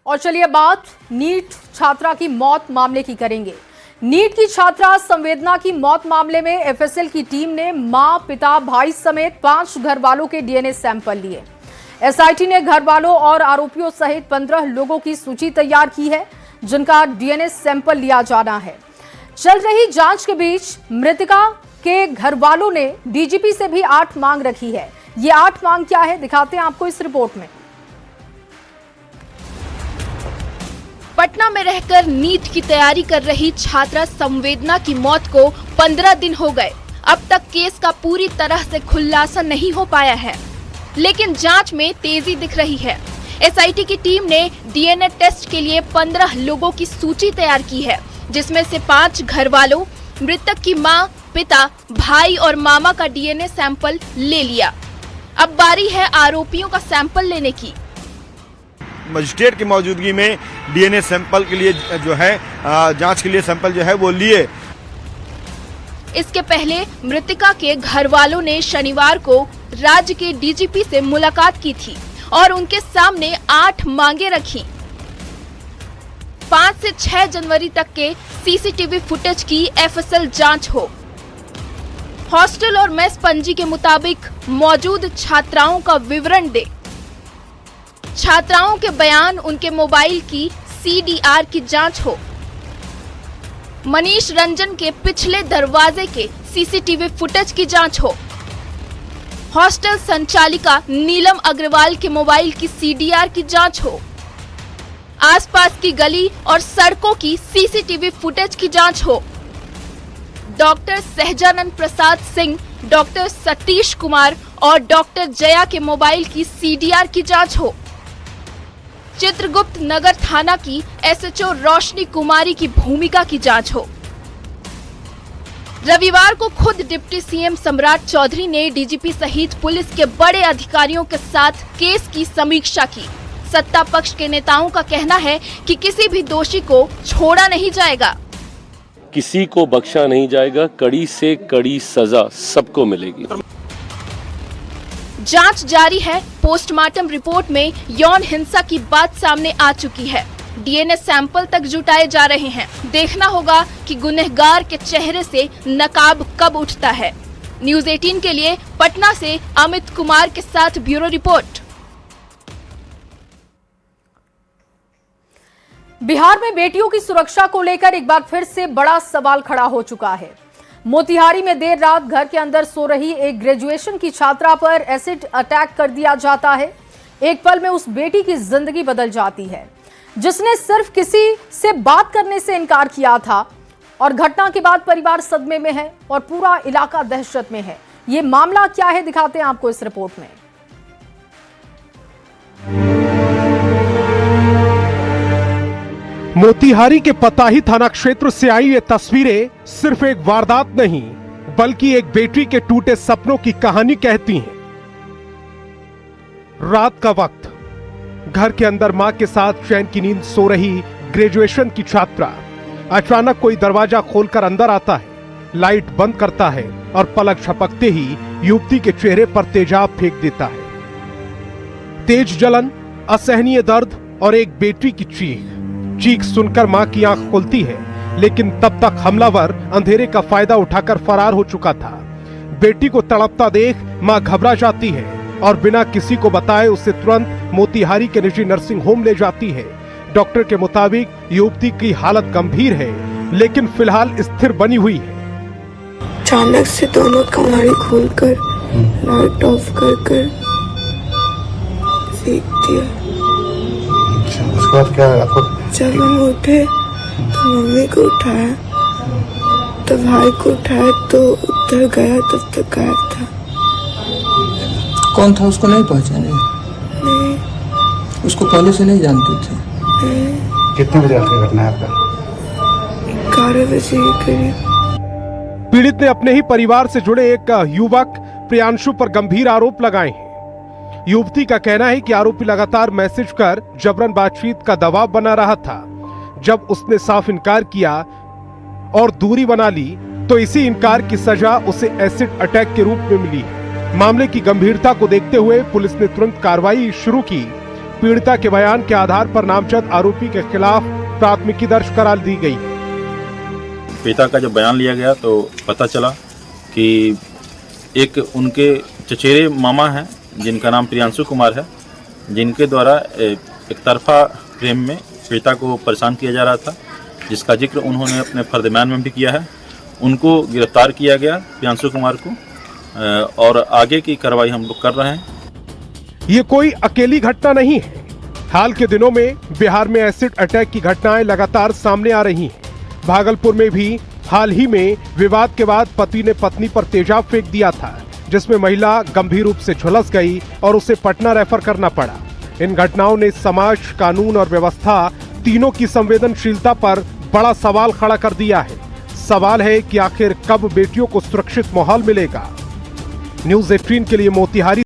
और चलिए बात नीट छात्रा की मौत मामले की करेंगे। नीट की छात्रा संवेदना की मौत मामले में एफएसएल की टीम ने मां, पिता, भाई समेत 5 घर वालों के डीएनए सैंपल लिए। एसआईटी ने घर वालों और आरोपियों सहित 15 लोगों की सूची तैयार की है, जिनका डीएनए सैंपल लिया जाना है। चल रही जांच के बीच मृतका के घर वालों ने डीजीपी से भी 8 मांग रखी है। ये 8 मांग क्या है, दिखाते हैं आपको इस रिपोर्ट में। पटना में रहकर नीट की तैयारी कर रही छात्रा संवेदना की मौत को 15 दिन हो गए। अब तक केस का पूरी तरह से खुलासा नहीं हो पाया है, लेकिन जांच में तेजी दिख रही है। एसआईटी की टीम ने डीएनए टेस्ट के लिए 15 लोगों की सूची तैयार की है, जिसमें से 5 घर वालों, मृतक की मां, पिता, भाई और मामा का डीएनए सैंपल ले लिया। अब बारी है आरोपियों का सैंपल लेने की। मजिस्ट्रेट की मौजूदगी में डीएनए सैंपल के लिए जो है जांच के लिए सैंपल जो है वो लिए। इसके पहले मृतका के घर वालों ने शनिवार को राज्य के डीजीपी से मुलाकात की थी और उनके सामने 8 मांगे रखी। 5 से 6 जनवरी तक के सीसीटीवी फुटेज की एफएसएल जांच हो। हॉस्टल और मेस पंजी के मुताबिक मौजूद छात्राओं का विवरण दे। छात्राओं के बयान, उनके मोबाइल की सीडीआर की जांच हो। मनीष रंजन के पिछले दरवाजे के सीसीटीवी फुटेज की जांच हो। हॉस्टल संचालिका नीलम अग्रवाल के मोबाइल की सीडीआर की जांच हो। आसपास की गली और सड़कों की सीसीटीवी फुटेज की जांच हो। डॉक्टर सहजानंद प्रसाद सिंह, डॉक्टर सतीश कुमार और डॉक्टर जया के मोबाइल की सीडीआर की जांच हो। चित्रगुप्त नगर थाना की एसएचओ रोशनी कुमारी की भूमिका की जांच हो। रविवार को खुद डिप्टी सीएम सम्राट चौधरी ने डीजीपी सहित पुलिस के बड़े अधिकारियों के साथ केस की समीक्षा की। सत्ता पक्ष के नेताओं का कहना है कि किसी भी दोषी को छोड़ा नहीं जाएगा। किसी को बख्शा नहीं जाएगा, कड़ी से कड़ी सजा सबको मिलेगी। जांच जारी है। पोस्टमार्टम रिपोर्ट में यौन हिंसा की बात सामने आ चुकी है। डीएनए सैंपल तक जुटाए जा रहे हैं। देखना होगा कि गुनहगार के चेहरे से नकाब कब उठता है। न्यूज़ 18 के लिए पटना से अमित कुमार के साथ ब्यूरो रिपोर्ट। बिहार में बेटियों की सुरक्षा को लेकर एक बार फिर से बड़ा सवाल खड़ा हो चुका है। मोतिहारी में देर रात घर के अंदर सो रही एक ग्रेजुएशन की छात्रा पर एसिड अटैक कर दिया जाता है। एक पल में उस बेटी की जिंदगी बदल जाती है, जिसने सिर्फ किसी से बात करने से इनकार किया था। और घटना के बाद परिवार सदमे में है और पूरा इलाका दहशत में है। ये मामला क्या है, दिखाते हैं आपको इस रिपोर्ट में। मोतिहारी के पताही थाना क्षेत्र से आई ये तस्वीरें सिर्फ एक वारदात नहीं, बल्कि एक बेटी के टूटे सपनों की कहानी कहती हैं। रात का वक्त, घर के अंदर मां के साथ चैन की नींद सो रही ग्रेजुएशन की छात्रा अचानक कोई दरवाजा खोलकर अंदर आता है, लाइट बंद करता है और पलक झपकते ही युवती के चेहरे पर तेजाब फेंक देता है। तेज जलन, असहनीय दर्द और एक बेटी की चीख सुनकर मां की आंख खुलती है, लेकिन तब तक हमलावर अंधेरे का फायदा उठाकर फरार हो चुका था। बेटी को तड़पता देख मां घबरा जाती है और बिना किसी को बताए उसे तुरंत मोतिहारी के निजी नर्सिंग होम ले जाती है। डॉक्टर के मुताबिक युवती की हालत गंभीर है, लेकिन फिलहाल स्थिर बनी हुई है। अचानक से दोनों कमरे खोलकर लाइट ऑफ कर फेंक दिया। उसके बाद क्या आपको? जब हम उठे तो मम्मी को उठाया, तो भाई को उठाया, तो उधर गया, तब तक गायब था। कौन था उसको नहीं पहचाने? नहीं। उसको पहले से नहीं जानते थे? नहीं। कितने बजे आपकी घटना है आपका? 11 बजे के करीब। पीड़ित ने अपने ही परिवार से जुड़े एक युवक प्रियांशु पर गंभीर आरोप लगाए हैं। युवती का कहना है कि आरोपी लगातार मैसेज कर जबरन बातचीत का दबाव बना रहा था। जब उसने साफ इनकार किया और दूरी बना ली, तो इसी इनकार की सजा उसे एसिड अटैक के रूप में मिली। मामले की गंभीरता को देखते हुए पुलिस ने तुरंत कार्रवाई शुरू की। पीड़िता के बयान के आधार पर नामजद आरोपी के खिलाफ प्राथमिकी दर्ज करा दी गई। पिता का जब बयान लिया गया तो पता चला कि एक उनके चचेरे मामा हैं जिनका नाम प्रियांशु कुमार है, जिनके द्वारा एक तरफा प्रेम में पिता को परेशान किया जा रहा था, जिसका जिक्र उन्होंने अपने फर्द बयान में भी किया है। उनको गिरफ्तार किया गया प्रियांशु कुमार को, और आगे की कार्रवाई हम लोग कर रहे हैं। ये कोई अकेली घटना नहीं है। हाल के दिनों में बिहार में एसिड अटैक की घटनाएं लगातार सामने आ रही हैं। भागलपुर में भी हाल ही में विवाद के बाद पति ने पत्नी पर तेजाब फेंक दिया था, जिसमें महिला गंभीर रूप से झुलस गई और उसे पटना रेफर करना पड़ा। इन घटनाओं ने समाज, कानून और व्यवस्था तीनों की संवेदनशीलता पर बड़ा सवाल खड़ा कर दिया है। सवाल है कि आखिर कब बेटियों को सुरक्षित माहौल मिलेगा। न्यूज़ 18 के लिए मोतिहारी